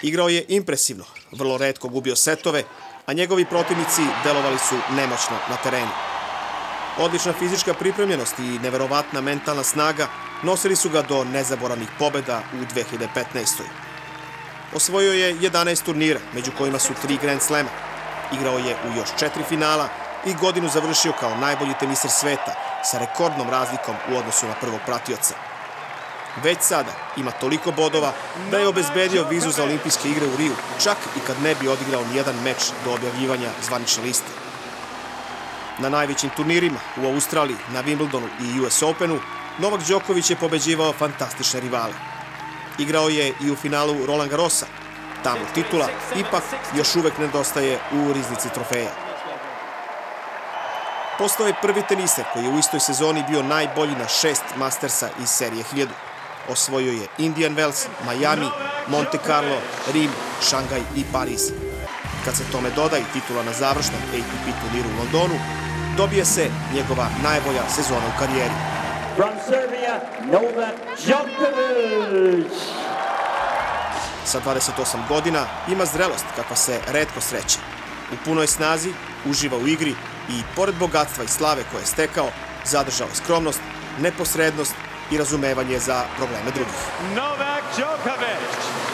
Igrao je impresivno, vrlo retko gubio setove, a njegovi protivnici delovali su nemoćno na terenu. Odlična fizička pripremljenost i neverovatna mentalna snaga nosili su ga do nezaboravnih pobjeda u 2015. Osvojio je 11 turnira, među kojima su 3 Grand Slema. Igrao je u još 4 finala i godinu završio kao najbolji teniser sveta sa rekordnom razlikom u odnosu na prvog pratioca. Već sada ima toliko bodova da je obezbedio vizu za olimpijske igre u Riju, čak i kad ne bi odigrao nijedan meč do objavljivanja zvanične liste. Na najvećim turnirima u Australiji, na Wimbledonu i US Openu, Novak Đoković je pobeđivao fantastične rivale. Igrao je i u finalu Roland Garrosa. Tamo titula ipak još uvek nedostaje u riznici trofeja. Postao je prvi teniser koji je u istoj sezoni bio najbolji na 6 Mastersa iz serije 1000. Osvojio je Indian Wells, Miami, Monte Carlo, Rim, Šangaj i Pariz. Kad se tome doda i titula na završnom ATP turniru u Londonu, dobije se njegova najbolja sezona u karijeri. From Serbia, Novak Đoković. Sa 28 godina ima zrelost kakva se retko sreće. U punoj snazi, uživa u igri i, pored bogatstva i slave koje je stekao, zadržao je skromnost, neposrednost i razumevanje za probleme drugih. Novak Đoković.